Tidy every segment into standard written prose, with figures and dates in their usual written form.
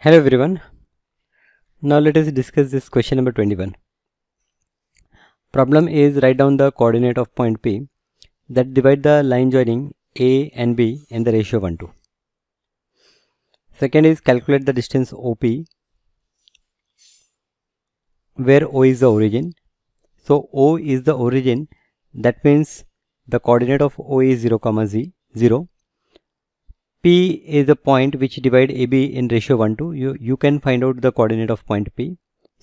Hello everyone. Now let us discuss this question number 21. Problem is write down the coordinate of point P that divide the line joining A and B in the ratio 1:2. Second is calculate the distance OP where O is the origin. So O is the origin, that means the coordinate of O is 0, 0. P is the point which divide AB in ratio 1:2. You can find out the coordinate of point P.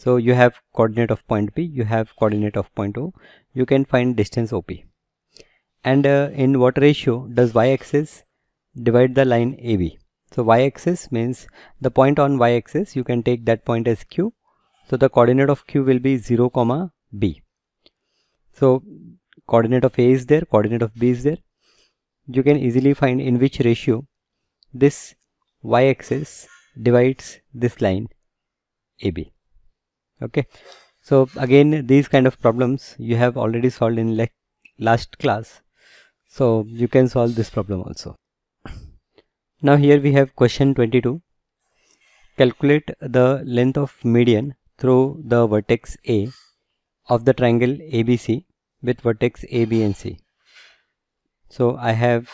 So you have coordinate of point P, you have coordinate of point O, you can find distance OP. And in what ratio does y-axis divide the line AB? So y-axis means the point on y-axis, you can take that point as Q. So the coordinate of Q will be 0, B. So coordinate of A is there, coordinate of B is there. You can easily find in which ratio this y-axis divides this line AB. Okay, so again these kind of problems you have already solved in last class, so you can solve this problem also. Now here we have question 22. Calculate the length of median through the vertex A of the triangle ABC with vertex A, B and C. So I have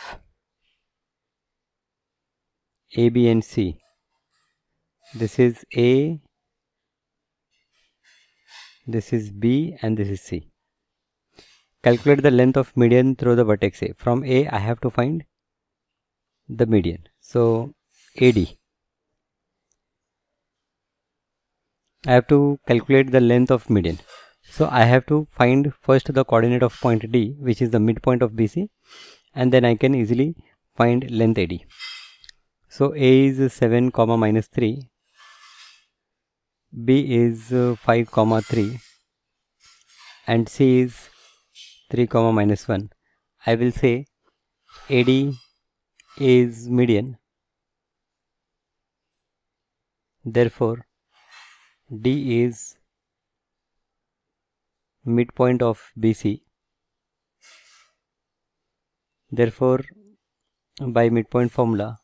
A, B and C. This is A, this is B and this is C. Calculate the length of median through the vertex A. From A I have to find the median. So AD. I have to calculate the length of median. So I have to find first the coordinate of point D, which is the midpoint of BC, and then I can easily find length AD. So A is 7, -3, B is 5, 3 and C is 3, -1. I will say AD is median, therefore D is midpoint of BC, therefore by midpoint formula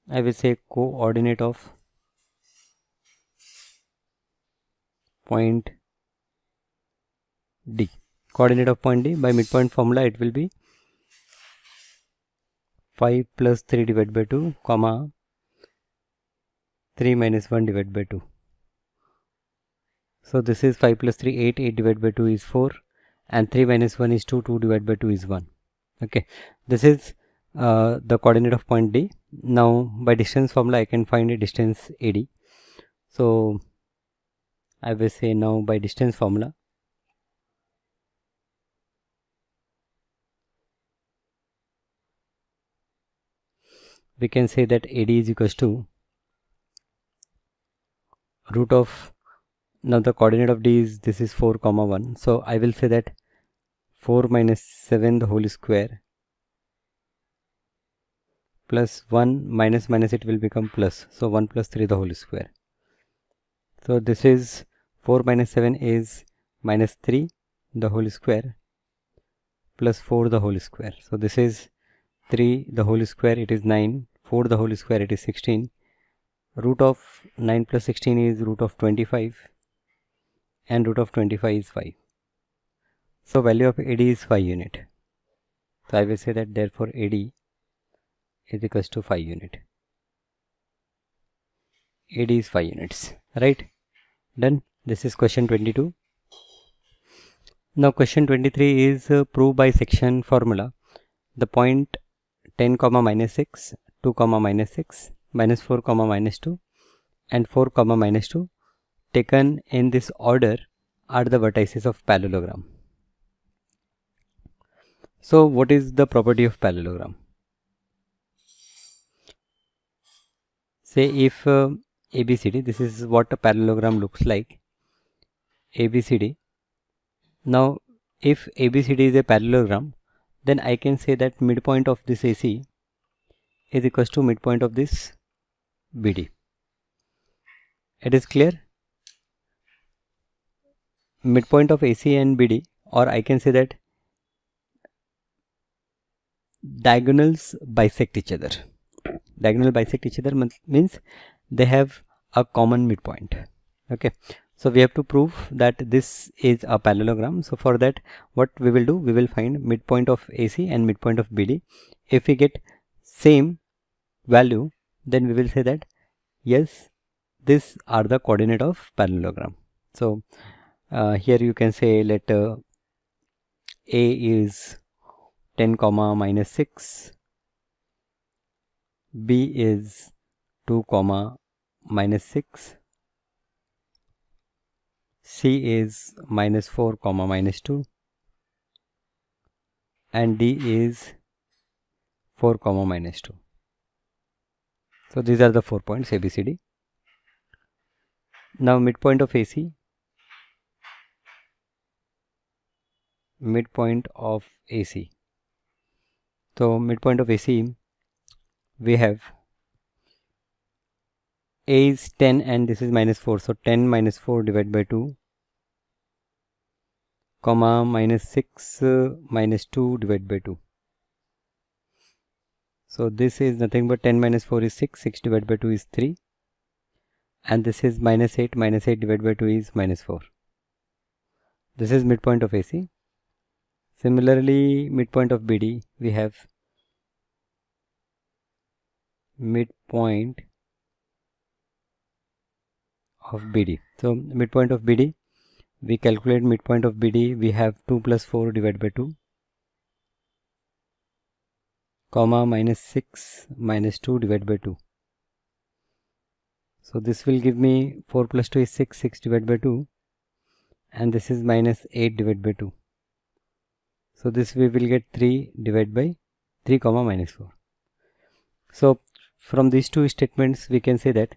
I will say coordinate of point D. Coordinate of point D by midpoint formula, it will be 5 plus 3 divided by 2, 3 minus 1 divided by 2. So this is 5 plus 3, 8, 8 divided by 2 is 4 and 3 minus 1 is 2, 2 divided by 2 is 1. Okay, this is the coordinate of point D. Now by distance formula I can find a distance AD. So I will say now by distance formula we can say that AD is equals to root of, now the coordinate of D is, this is 4, 1. So I will say that 4 minus 7 the whole square plus 1 minus minus it will become plus. So 1 plus 3 the whole square. So this is 4 minus 7 is minus 3 the whole square plus 4 the whole square. So this is 3 the whole square, it is 9, 4 the whole square, it is 16. Root of 9 plus 16 is root of 25 and root of 25 is 5. So value of AD is 5 unit. So I will say that therefore AD is equals to 5 unit. AD is 5 units, right? Done. This is question 22. Now question 23 is prove by section formula the point 10, -6, 2, -6, -4, -2 and 4, -2 taken in this order are the vertices of parallelogram. So what is the property of parallelogram? Say if ABCD, this is what a parallelogram looks like, ABCD. Now if ABCD is a parallelogram, then I can say that midpoint of this AC is equals to midpoint of this BD. It is clear? Midpoint of AC and BD, or I can say that diagonals bisect each other. Diagonal bisect each other means they have a common midpoint. Okay, so we have to prove that this is a parallelogram. So for that, what we will do, we will find midpoint of AC and midpoint of BD. If we get same value, then we will say that yes, these are the coordinate of parallelogram. So here you can say let A is 10 comma minus 6, B is 2 comma minus 6, C is minus 4 comma minus 2, and D is 4 comma minus 2. So these are the 4 points ABCD. Now midpoint of AC, midpoint of AC. So midpoint of AC, we have A is 10 and this is minus 4. So 10 minus 4 divided by 2, comma minus 6 minus 2 divided by 2. So this is nothing but 10 minus 4 is 6, 6 divided by 2 is 3. And this is minus 8 divided by 2 is minus 4. This is midpoint of AC. Similarly, midpoint of BD, we have midpoint of BD. So midpoint of BD, we calculate midpoint of BD, we have 2 plus 4 divided by 2, comma minus 6 minus 2 divided by 2. So this will give me 4 plus 2 is 6, 6 divided by 2, and this is minus 8 divided by 2. So this we will get 3 divided by 3 comma minus 4. So from these two statements we can say that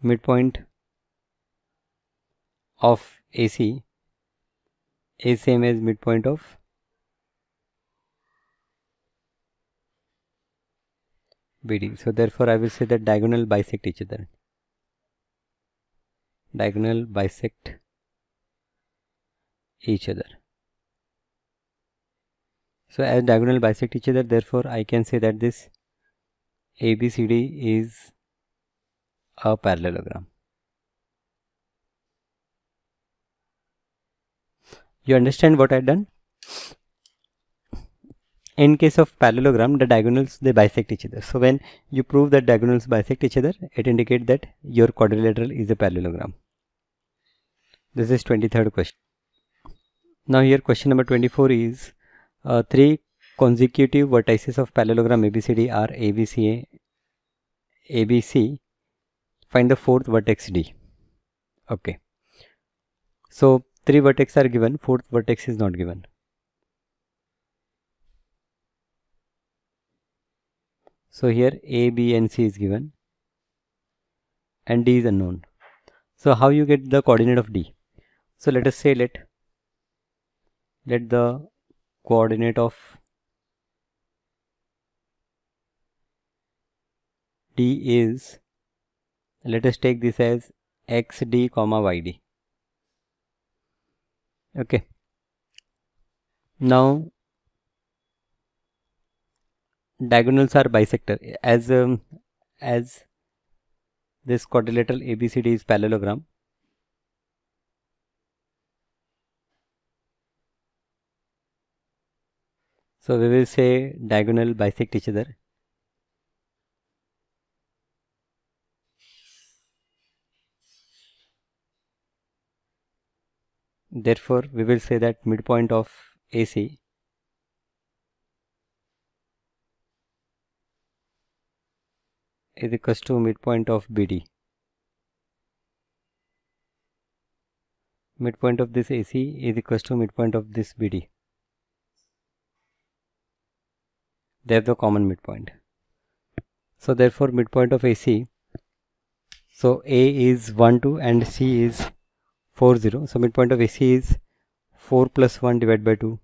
midpoint of AC is same as midpoint of BD. So therefore I will say that diagonal bisect each other. Diagonal bisect each other. So as diagonal bisect each other, therefore I can say that this ABCD is a parallelogram. You understand what I done? In case of parallelogram, the diagonals, they bisect each other. So when you prove that diagonals bisect each other, it indicates that your quadrilateral is a parallelogram. This is 23rd question. Now here question number 24 is 3 consecutive vertices of parallelogram ABCD are ABC. Find the fourth vertex D. Okay. So 3 vertices are given, fourth vertex is not given. So here A, B and C is given and D is unknown. So how you get the coordinate of D? So let us say let the coordinate of D is, let us take this as XD comma YD. Okay. Now diagonals are bisector. As this quadrilateral ABCD is parallelogram, so we will say diagonal bisect each other. Therefore we will say that midpoint of AC is equals to midpoint of BD. Midpoint of this AC is equals to midpoint of this BD. They have the common midpoint. So therefore midpoint of AC, so A is 1 2 and C is 4 0. So midpoint of AC is 4 plus 1 divided by 2,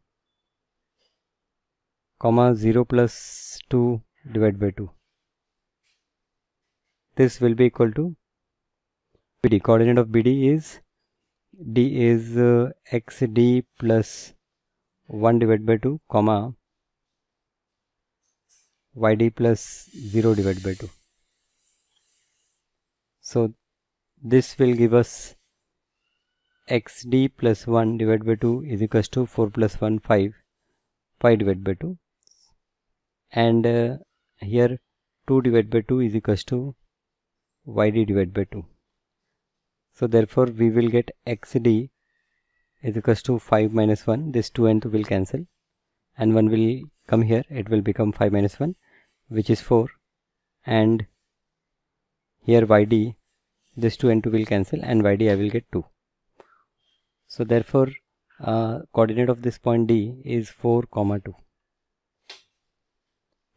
comma 0 plus 2 divided by 2. This will be equal to BD. Coordinate of BD is D is XD plus 1 divided by 2 comma yd plus 0 divided by 2. So this will give us xd plus 1 divided by 2 is equals to 4 plus 1 5 divided by 2, and here 2 divided by 2 is equals to yd divided by 2. So therefore we will get xd is equals to 5 minus 1, this 2 and 2 will cancel and 1 will come here, it will become 5 minus 1 which is 4, and here yd, this 2 and 2 will cancel and yd I will get 2. So therefore coordinate of this point D is 4 comma 2.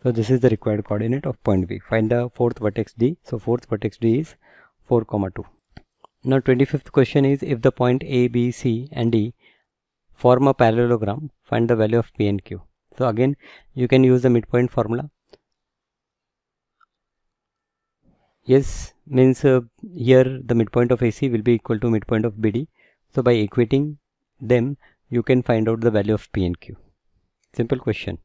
So this is the required coordinate of point B. Find the fourth vertex D. So fourth vertex D is 4 comma 2. Now 25th question is, if the point A, B, C and D form a parallelogram, find the value of P and Q. So again you can use the midpoint formula. Yes, means here the midpoint of AC will be equal to midpoint of BD. So by equating them you can find out the value of P and Q. Simple question.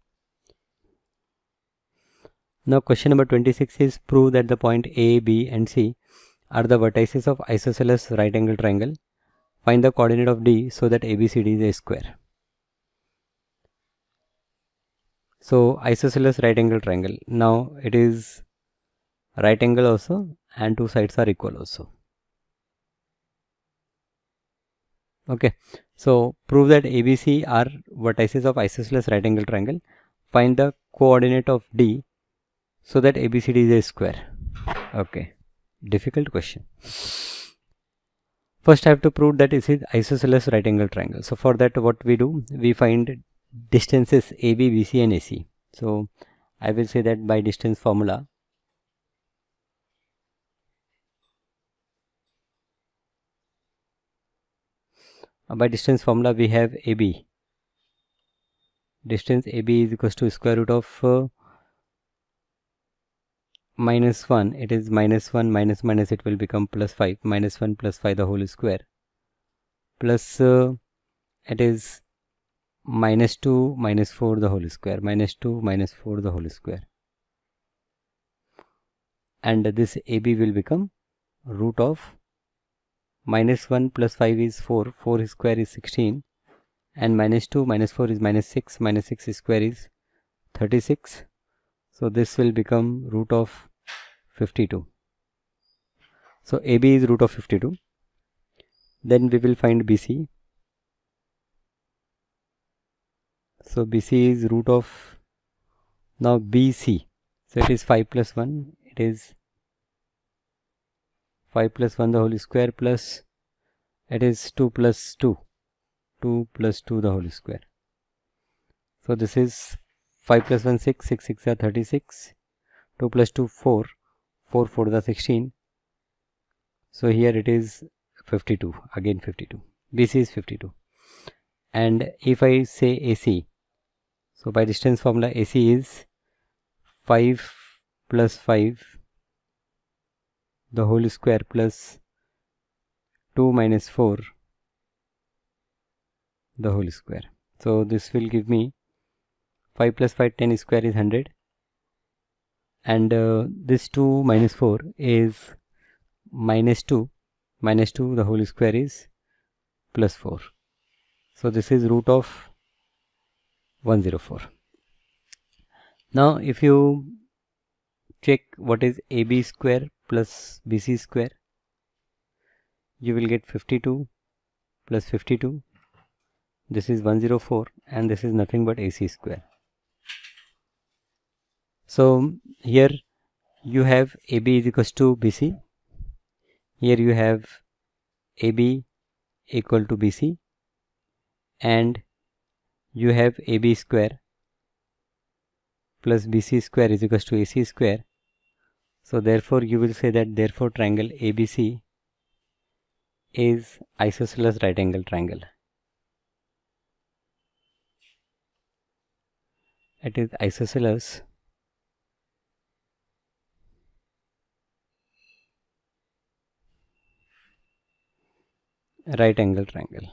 Now question number 26 is, prove that the point A, B and C are the vertices of isosceles right angle triangle. Find the coordinate of D so that ABCD is a square. So isosceles right angle triangle, now it is right angle also and two sides are equal also. Okay, so prove that ABC are vertices of isosceles right angle triangle. Find the coordinate of D so that ABCD is a square. Okay, difficult question. First I have to prove that it is isosceles right angle triangle. So for that what we do, we find distances AB, BC and AC. So I will say that by distance formula, we have AB. Distance AB is equals to square root of minus 1. It is minus 1 minus minus, it will become plus 5. Minus 1 plus 5 the whole square, plus it is minus 2 minus 4 the whole square, minus 2 minus 4 the whole square, and this AB will become root of minus 1 plus 5 is 4, 4 square is 16, and minus 2 minus 4 is minus 6, minus 6 square is 36. So this will become root of 52. So AB is root of 52. Then we will find BC. So BC is root of, now BC, so it is 5 plus 1, it is 5 plus 1 the whole square, plus it is 2 plus 2, 2 plus 2 the whole square. So this is 5 plus 1 6, 6 6 are 36, 2 plus 2 4, 4 4 the 16. So here it is 52, again 52. BC is 52. And if I say AC, so by distance formula AC is 5 plus 5 the whole square plus 2 minus 4 the whole square. So this will give me 5 plus 5, 10 square is 100, and this 2 minus 4 is minus 2, minus 2 the whole square is plus 4. So this is root of 104. Now if you check what is AB square plus BC square, you will get 52 plus 52, this is 104, and this is nothing but AC square. So here you have AB is equals to BC, here you have AB equal to BC, and you have AB square plus BC square is equals to AC square. So therefore you will say that therefore triangle ABC is isosceles right angle triangle. It is isosceles right angle triangle.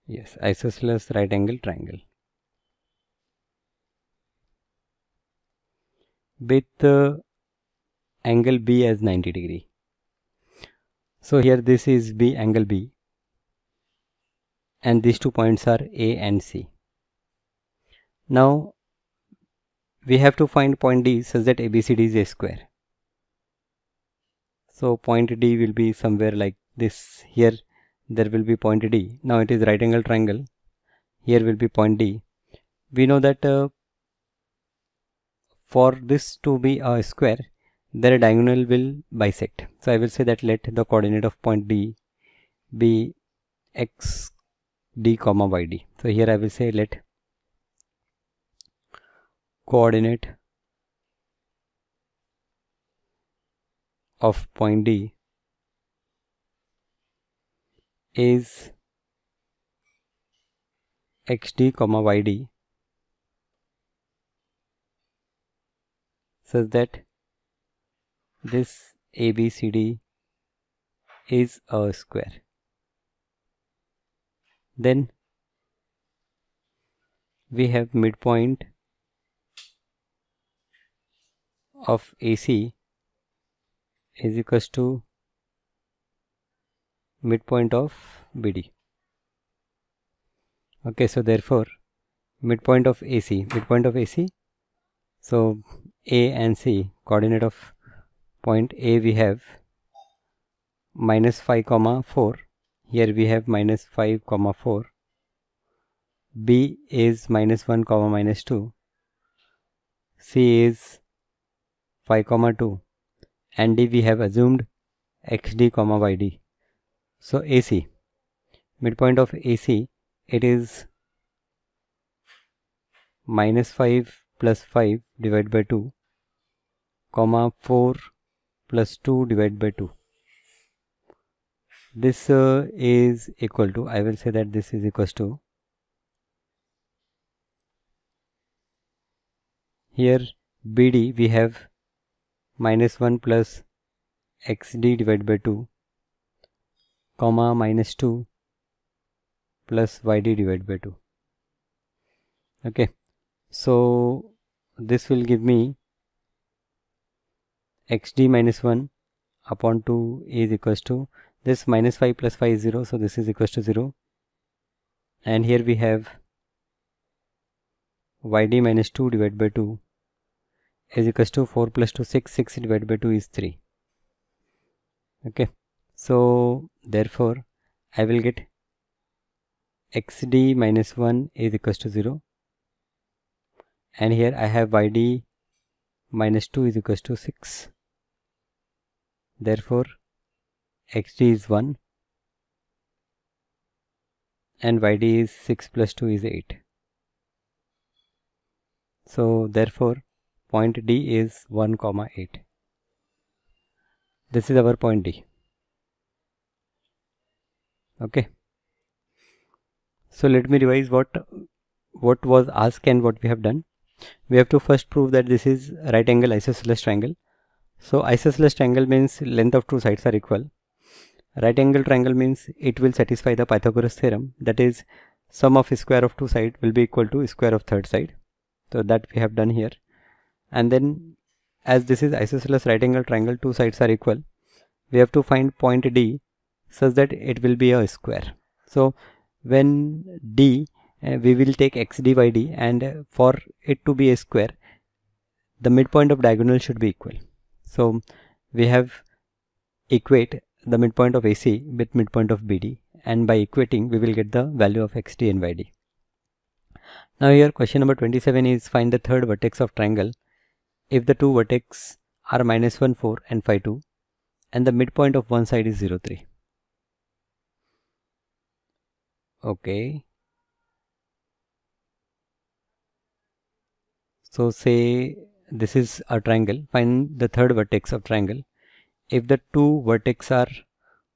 Yes, isosceles right angle triangle with angle B as 90 degree. So here this is B, angle B, and these 2 points are A and C. Now we have to find point D such that ABCD is a square. So point D will be somewhere like this. Here there will be point D. Now it is right angle triangle. Here will be point D. We know that for this to be a square, their diagonal will bisect. So I will say that let the coordinate of point D be x d comma y d. So here I will say let coordinate of point D is xd comma yd such that this ABCD is a square. Then we have midpoint of AC is equals to midpoint of BD. Okay, so therefore midpoint of AC, so A and C, coordinate of point A we have minus 5 comma 4, here we have minus 5 comma 4, B is minus 1 comma minus 2, C is 5 comma 2, and D we have assumed xd comma yd. So AC, midpoint of AC, it is minus 5 plus 5 divided by 2 comma 4 plus 2 divided by 2. This is equal to, I will say that this is equals to, here BD we have minus 1 plus xd divided by 2 comma minus 2 plus yd divided by 2. Okay, so this will give me xd minus 1 upon 2 is equals to, this minus 5 plus 5 is 0, so this is equals to 0, and here we have yd minus 2 divided by 2 is equals to 4 plus 2 6 divided by 2 is 3. Okay, so therefore I will get xd minus 1 is equals to 0, and here I have yd minus 2 is equals to 6. Therefore xd is 1 and yd is 6 plus 2 is 8. So therefore point D is 1 comma 8. This is our point D. Okay, so let me revise what was asked and what we have done. We have to first prove that this is right angle isosceles triangle. So isosceles triangle means length of two sides are equal. Right angle triangle means it will satisfy the Pythagoras theorem, that is sum of square of two sides will be equal to square of third side. So that we have done here. And then as this is isosceles right angle triangle, two sides are equal, we have to find point D such that it will be a square. So when D we will take x d y d, and for it to be a square the midpoint of diagonal should be equal. So we have equate the midpoint of AC with midpoint of BD, and by equating we will get the value of xd and yd. Now here question number 27 is find the third vertex of triangle if the two vertex are minus 1 4 and 5 2 and the midpoint of one side is 0 3. Okay, so say this is a triangle, find the third vertex of triangle if the two vertex are,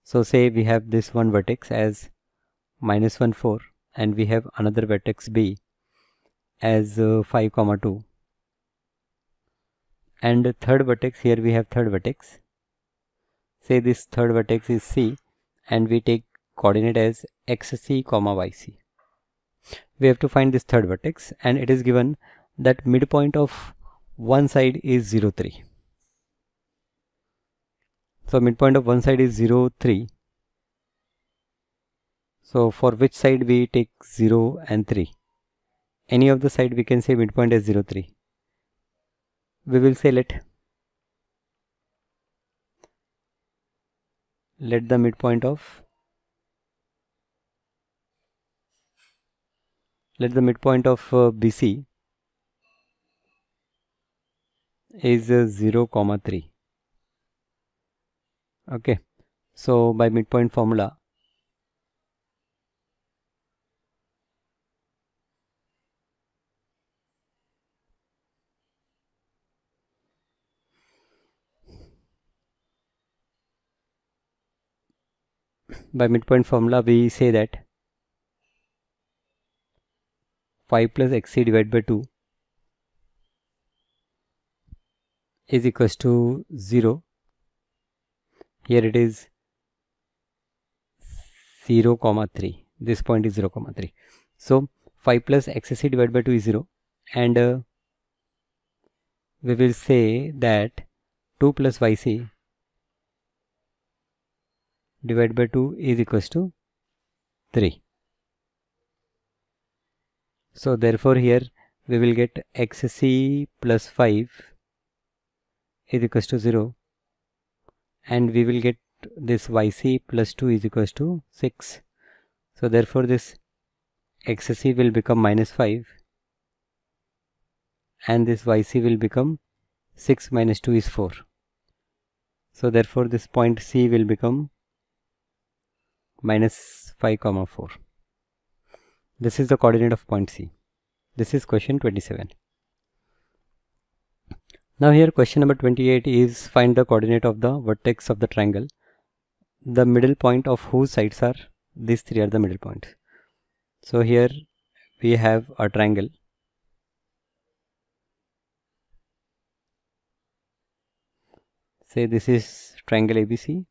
so say we have this one vertex as minus 1 4 and we have another vertex B as 5 comma 2, and third vertex, here we have third vertex, say this third vertex is C and we take coordinate as xc comma yc. We have to find this third vertex, and it is given that midpoint of one side is 0, 3. So midpoint of one side is 0, 3. So for which side we take 0 and 3? Any of the side we can say midpoint as 0, 3. We will say let the midpoint of BC is 0, 3. Okay, so by midpoint formula, we say that 5 plus xc divided by 2 is equals to 0. Here it is 0, 3. This point is 0, 3. So 5 plus xc divided by 2 is 0, and we will say that 2 plus yc divided by 2 is equals to 3. So therefore here we will get xc plus 5 is equals to 0, and we will get this yc plus 2 is equals to 6. So therefore this xc will become minus 5, and this yc will become 6 minus 2 is 4. So therefore this point C will become minus 5, 4. This is the coordinate of point C. This is question 27. Now here question number 28 is find the coordinate of the vertex of the triangle, the middle point of whose sides are, these three are the middle points. So here we have a triangle. Say this is triangle ABC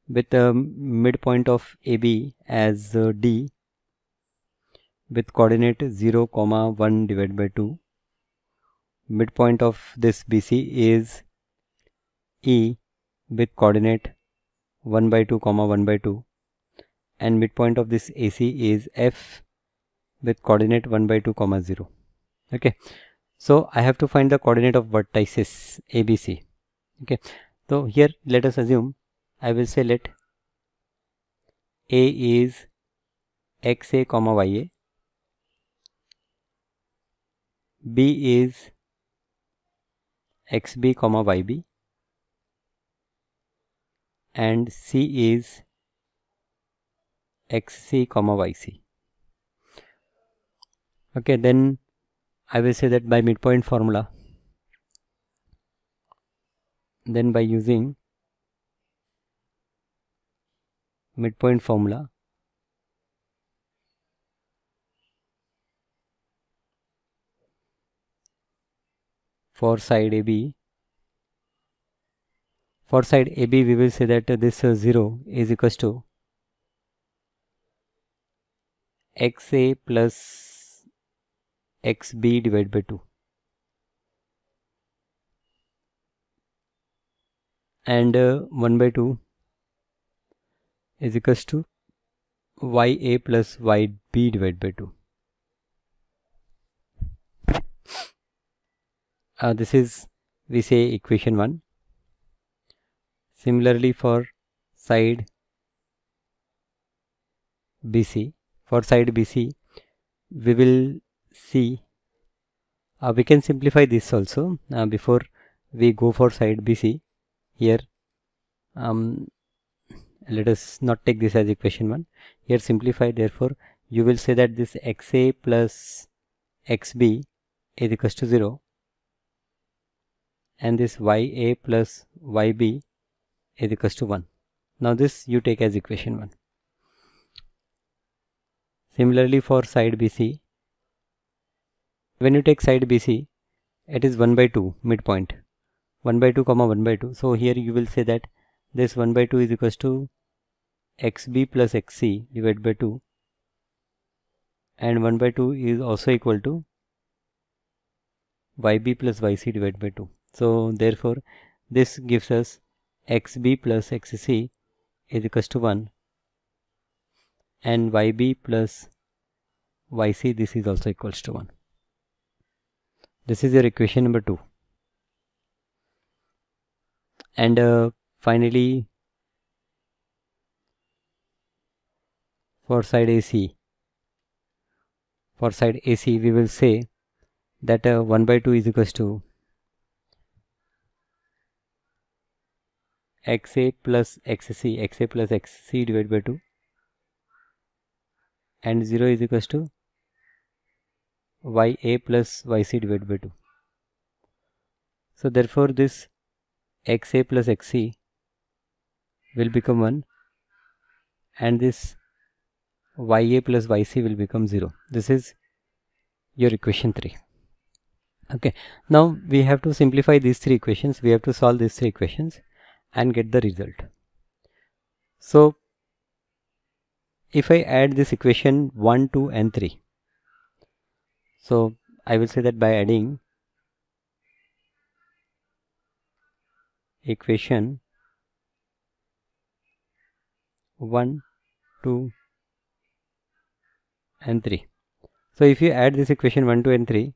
with the midpoint of AB as D with coordinate 0, 1 divided by 2. Midpoint of this BC is E with coordinate 1 by 2, 1 by 2, and midpoint of this AC is F with coordinate 1 by 2, 0. Okay, so I have to find the coordinate of vertices ABC. Okay, so here let us assume, I will say let A is XA, YA, B is XB, YB, and C is XC, YC. Okay, then I will say that by midpoint formula, then by using midpoint formula, for side AB, we will say that this 0 is equals to XA plus XB divided by 2, and 1 by 2 is equals to YA plus YB divided by 2. This is, we say, equation 1. Similarly for side BC, we will see, we can simplify this also before we go for side BC. Here let us not take this as equation 1. Here simplify, therefore you will say that this XA plus XB is equals to 0, and this YA plus YB is equals to 1. Now this you take as equation 1. Similarly for side BC, when you take side BC, it is 1 by 2 midpoint, 1 by 2, 1 by 2. So here you will say that this 1 by 2 is equals to xb plus xc divided by 2, and 1 by 2 is also equal to yb plus yc divided by 2. So therefore this gives us xb plus xc is equals to 1, and yb plus yc, this is also equals to 1. This is your equation number 2. And finally, for side AC, we will say that 1 by 2 is equals to xa plus xc divided by 2, and 0 is equals to ya plus yc divided by 2. So therefore this xa plus xc will become 1, and this ya plus yc will become 0. This is your equation 3. Okay, now we have to simplify these 3 equations. We have to solve these 3 equations and get the result. So if I add this equation 1, 2 and 3, so I will say that by adding equation 1, 2 and 3. So if you add this equation 1, 2 and 3,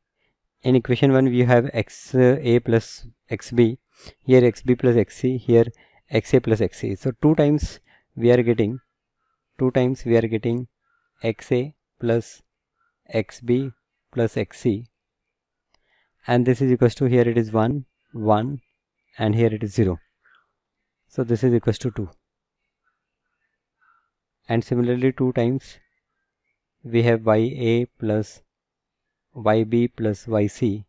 in equation 1 we have xa plus xb, here xb plus xc, here xa plus xc. So 2 times we are getting xa plus xb plus xc, and this is equals to, here it is 1, 1, and here it is 0. So this is equals to 2. And similarly 2 times we have ya plus yb plus yc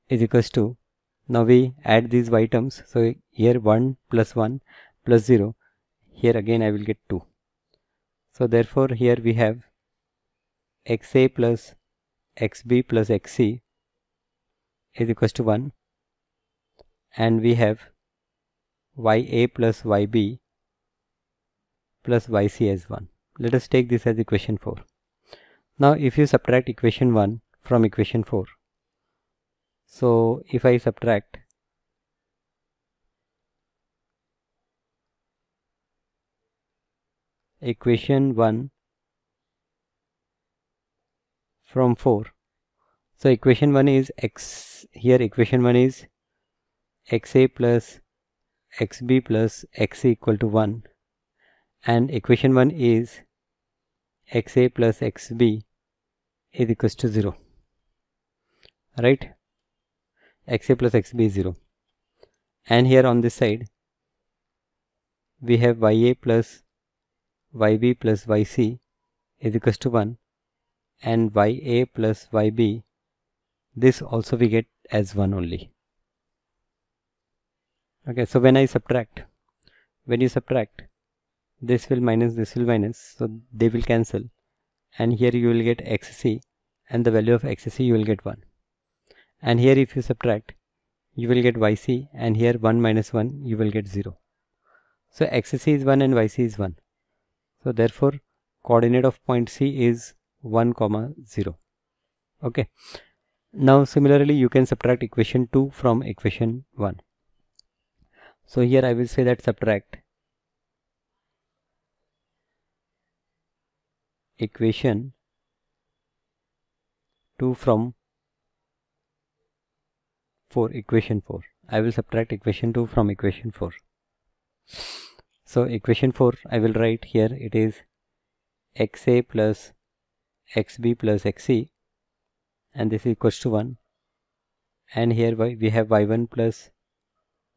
is equals to, now we add these y terms, so here 1 plus 1 plus 0, here again I will get 2. So therefore here we have xa plus xb plus xc is equals to 1, and we have ya plus yb plus yc as 1. Let us take this as equation 4. Now if you subtract equation 1 from equation 4, so if I subtract equation 1 from 4, so equation 1 is equation 1 is xa plus xb plus xc equal to 1, and equation 1 is xa plus xb is equals to 0, right? xa plus xb is 0, and here on this side we have ya plus yb plus yc is equals to 1, and ya plus yb, this also we get as 1 only. Okay, so when you subtract, this will minus, so they will cancel, and here you will get xc, and the value of xc you will get 1, and here if you subtract you will get yc, and here 1 minus 1 you will get 0. So xc is 1 and yc is 1, so therefore coordinate of point C is 1, 0. Okay, now similarly you can subtract equation 2 from equation 1. So here I will say that subtract equation 2 from equation 4. I will subtract equation 2 from equation 4. So equation 4 I will write here, it is xa plus xb plus xc, and this is equals to 1, and here we have y1 plus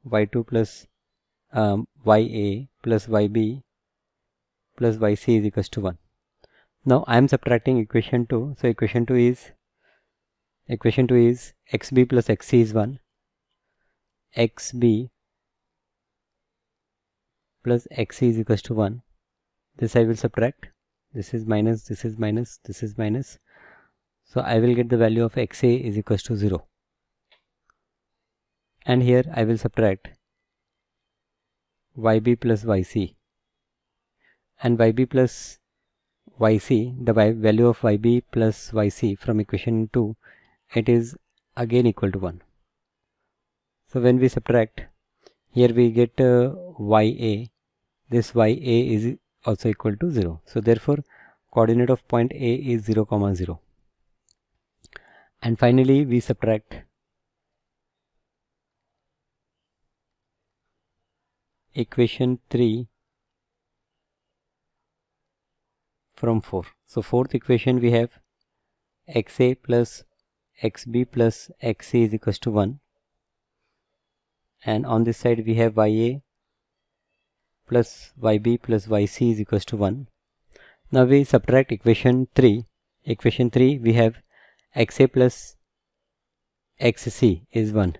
y2 plus ya plus yb plus yc is equals to 1. Now I am subtracting equation 2, so equation 2 is xb plus xc is 1, xb plus xc is equals to 1. This I will subtract, this is minus, this is minus, this is minus, so I will get the value of xa is equals to 0, and here I will subtract yb plus yc, and yb plus yc, the value of yb plus yc from equation 2, it is again equal to 1. So when we subtract, here we get ya, this ya is also equal to 0. So therefore coordinate of point A is 0, 0. And finally we subtract equation 3 from 4. So fourth equation we have xa plus xb plus xc is equals to 1, and on this side we have ya plus yb plus yc is equals to 1. Now we subtract equation 3. Equation 3 we have xa plus xc is 1,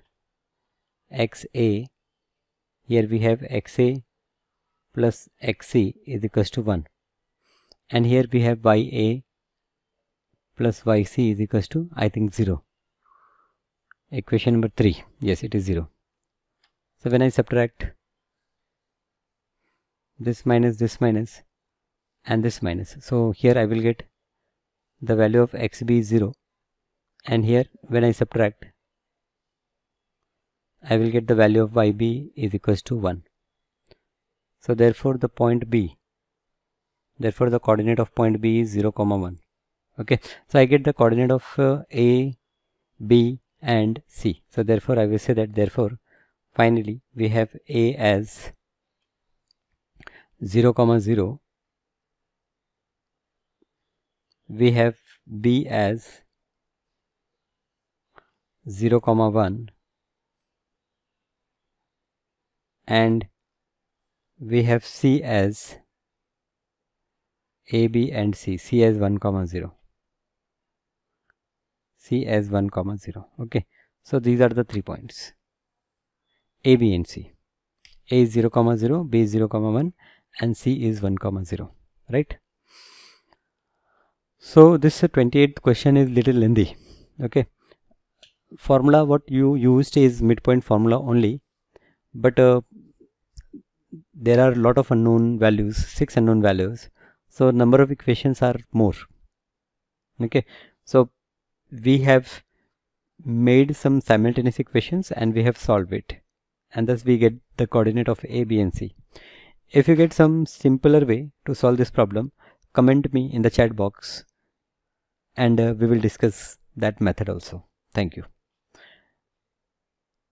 xa, here we have xa plus xc is equals to 1, and here we have ya plus yc is equals to, I think, 0. Equation number 3, yes, it is 0. So when I subtract this minus and this minus, so here I will get the value of xb is 0, and here when I subtract, I will get the value of yb is equals to 1. So therefore the point B, therefore the coordinate of point B is 0, 1. Okay, so I get the coordinate of A, B and C. So therefore I will say that therefore finally we have A as 0, 0, we have B as 0, 1, and we have C as A, B and C, C as 1, 0, C as 1, 0. Okay, so these are the 3 points, A, B and C. A is 0, 0, B is 0, 1 and C is 1, 0, right? So this 28th question is little lengthy. Okay, formula what you used is midpoint formula only, but there are a lot of unknown values, 6 unknown values, so number of equations are more. Okay, so we have made some simultaneous equations and we have solved it, and thus we get the coordinate of A, B and C. If you get some simpler way to solve this problem, comment me in the chat box, and we will discuss that method also. Thank you.